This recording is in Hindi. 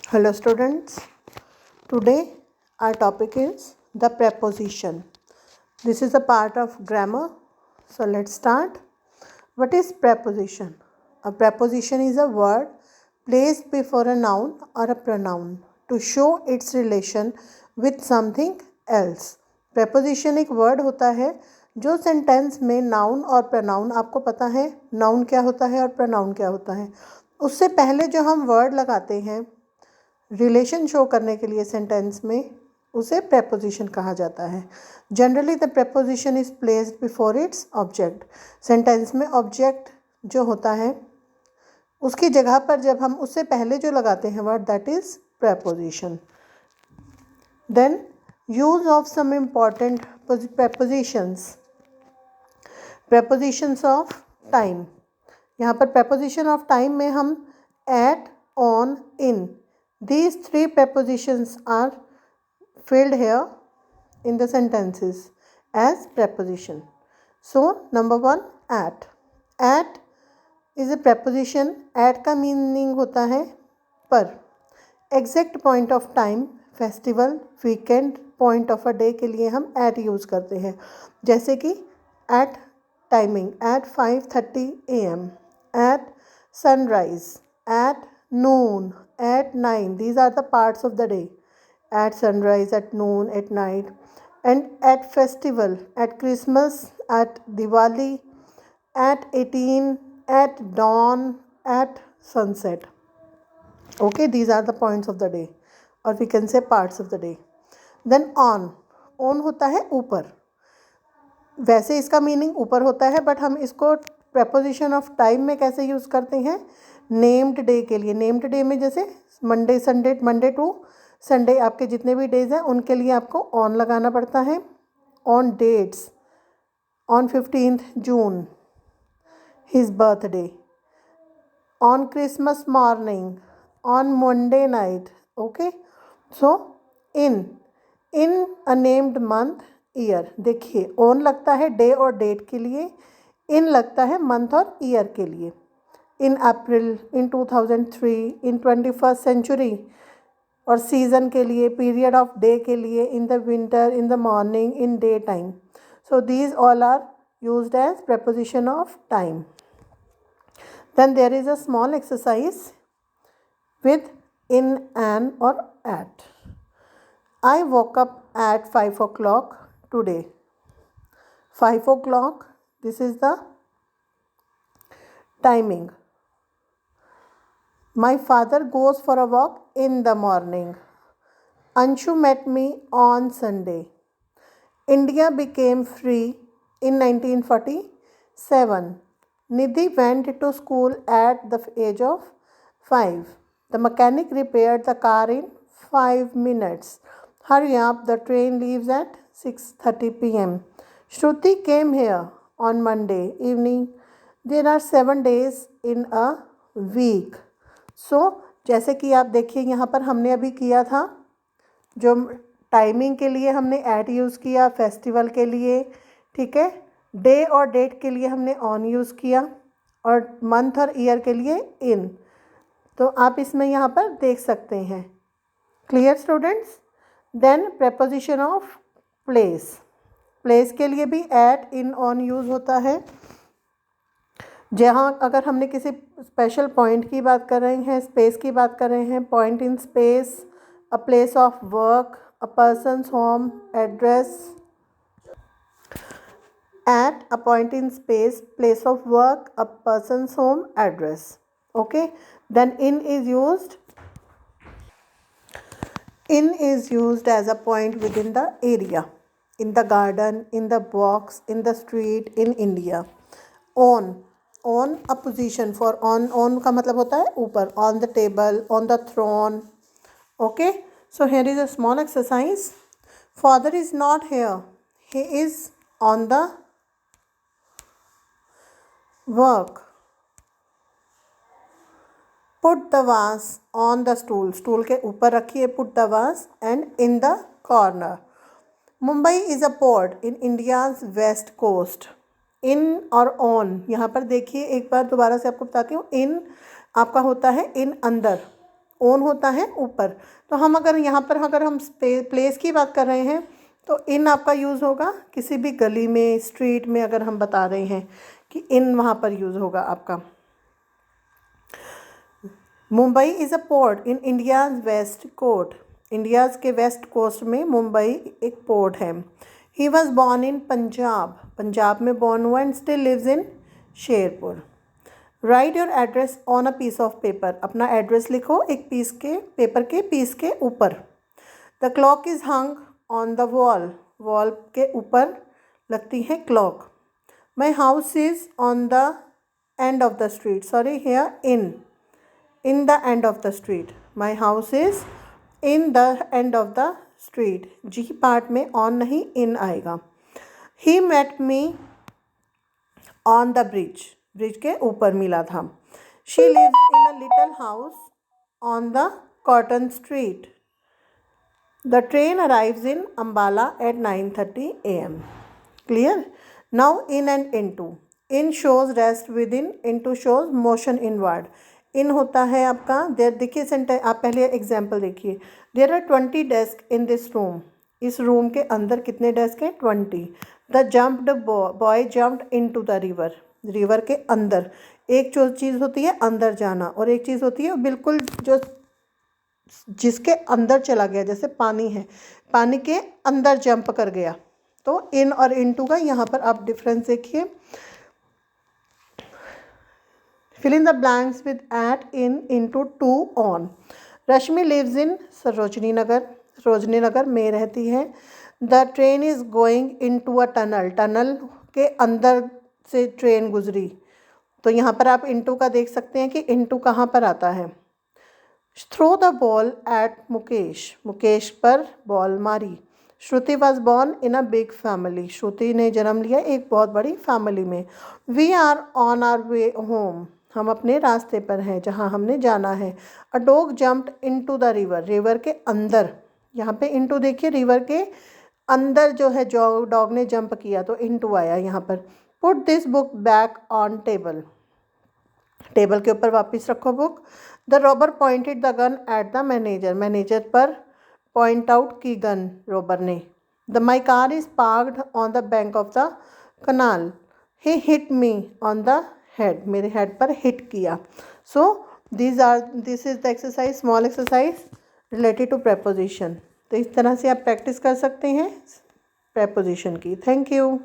Hello students, today our topic is the preposition. This is a part of grammar. So let's start. What is preposition? A preposition is a word placed before a noun or a pronoun to show its relation with something else. preposition एक word होता है जो सेंटेंस में नाउन और प्रोनाउन, आपको पता है नाउन क्या होता है और प्रोनाउन क्या होता है, उससे पहले जो हम वर्ड लगाते हैं रिलेशन शो करने के लिए सेंटेंस में, उसे प्रेपोजिशन कहा जाता है. Generally the preposition is placed before its object. Sentence में ऑब्जेक्ट जो होता है उसकी जगह पर जब हम उससे पहले जो लगाते हैं word, that is preposition. Then use of some important prepositions. Prepositions of time. यहाँ पर प्रेपोजिशन ऑफ टाइम में हम at, on, in, these three prepositions are filled here in the sentences as preposition. So number one, at. At is a preposition. At का meaning होता है पर. Exact point of time, festival, weekend, point of a day के लिए हम at यूज़ करते हैं. जैसे कि at timing, at 5:30 AM, at sunrise, at noon, at 9. These are the parts of the day. At sunrise, at noon, at night, and at festival, at Christmas, at Diwali, at 18, at dawn, at sunset. Okay, these are the points of the day, or we can say parts of the day. Then on. On होता है ऊपर. वैसे इसका मीनिंग ऊपर होता है, बट हम इसको प्रेपोजिशन ऑफ टाइम में कैसे यूज़ करते हैं? नेम्ड डे के लिए. नेम्ड डे में जैसे Monday, Sunday, Monday to Sunday, आपके जितने भी डेज हैं उनके लिए आपको ऑन लगाना पड़ता है. On dates, on 15th June his birthday, on Christmas morning, on Monday night. Okay, so in a named month, year. देखिए ऑन लगता है डे और डेट के लिए, इन लगता है मंथ और ईयर के लिए. इन अप्रैल, इन 2003, इन 21st century, और सीज़न के लिए, पीरियड ऑफ डे के लिए, in the winter, in the morning, in day time. So these all are used as preposition of time. Then there is a small exercise with in, an or at. I woke up at 5 o'clock today. 5 o'clock, this is the timing. My father goes for a walk in the morning. Anshu met me on Sunday. India became free in 1947. Nidhi went to school at the age of 5. The mechanic repaired the car in 5 minutes. Hurry up, the train leaves at 6:30 PM. Shruti came here on Monday evening. There are 7 days in a week. So जैसे कि आप देखिए यहाँ पर हमने अभी किया था, जो टाइमिंग के लिए हमने एट यूज़ किया, फेस्टिवल के लिए, ठीक है, डे और डेट के लिए हमने ऑन यूज़ किया, और मंथ और ईयर के लिए इन. तो आप इसमें यहाँ पर देख सकते हैं. Clear students? Then preposition of place. Place के लिए भी एट, इन, ऑन यूज़ होता है. जहाँ अगर हमने किसी स्पेशल पॉइंट की बात कर रहे हैं, स्पेस की बात कर रहे हैं, point in space, a place of work, a person's home, address. At, a point in space, place of work, a person's home, address. Okay, then in is used. In is used as a point within the area, in the garden, in the box, in the street, in India. On, on a position for on. On का मतलब होता है ऊपर, on the table, on the throne. Okay, so here is a small exercise. Father is not here, he is on the work. Put the vase on the stool. Stool के ऊपर रखिए. Put the vase and in the corner. Mumbai is a port in India's west coast. In और on, यहाँ पर देखिए एक बार दोबारा से आपको बताती हूँ. In आपका होता है इन अंदर, ऑन होता है ऊपर। तो हम अगर यहाँ पर अगर हम प्लेस की बात कर रहे हैं तो इन आपका यूज़ होगा किसी भी गली में, स्ट्रीट में, अगर हम बता रहे हैं कि इन वहाँ पर यूज़ होगा आपका। Mumbai is a port in India's west coast. India's के वेस्ट कोस्ट में मुंबई एक पोर्ट है। He was born in Punjab, Punjab में बॉर्न हुआ and still lives in Sherpur. Write your address on a piece of paper, अपना एड्रेस लिखो एक पीस के पेपर के पीस के ऊपर। The clock is hung on the wall, wall के ऊपर लगती है clock. My house is on the end of the street, sorry here in the end of the street. My house is in the end of the street. जी पार्ट में on नहीं in आएगा। He met me on the bridge, bridge के ऊपर मिला था। She lives in a little house on the cotton street. The train arrives in Ambala at 9:30 a.m. Clear? Now in and into. In shows rest within, into shows motion inward. इन होता है आपका देर, देखिए सेंटर, आप पहले एग्जाम्पल देखिए। There are 20 desk in this room, इस रूम के अंदर कितने डेस्क हैं? 20। The jumped boy jumped into the river, river के अंदर। एक जो चीज़ होती है अंदर जाना और एक चीज़ होती है बिल्कुल जो जिसके अंदर चला गया, जैसे पानी है, पानी के अंदर जंप कर गया। तो इन और इनटू का यहाँ पर आप डिफरेंस देखिए। Fill in the blanks with at, in, into, to, on. Rashmi lives in Sarojini Nagar, Sarojini Nagar में रहती है। The train is going into a tunnel, tunnel के अंदर से ट्रेन गुजरी। तो यहाँ पर आप into का देख सकते हैं कि into कहाँ पर आता है। Throw the ball at Mukesh, Mukesh पर बॉल मारी। Shruti was born in a big family, Shruti ने जन्म लिया एक बहुत बड़ी फैमिली में। We are on our way home, हम अपने रास्ते पर हैं जहाँ हमने जाना है। A dog jumped into the river, river के अंदर, यहाँ पे इनटू देखिए, रिवर के अंदर जो है जो डॉग ने जंप किया तो इनटू आया यहाँ पर। Put this book back on table, table के ऊपर वापस रखो book. The robber pointed the gun at the manager, manager पर पॉइंट आउट की गन रॉबर ने। The my car is parked on the bank of the canal. He hit me on the head, मेरे हेड पर हिट किया। So this is the exercise, small exercise related to preposition. तो इस तरह से आप प्रैक्टिस कर सकते हैं प्रेपोजिशन की। Thank you.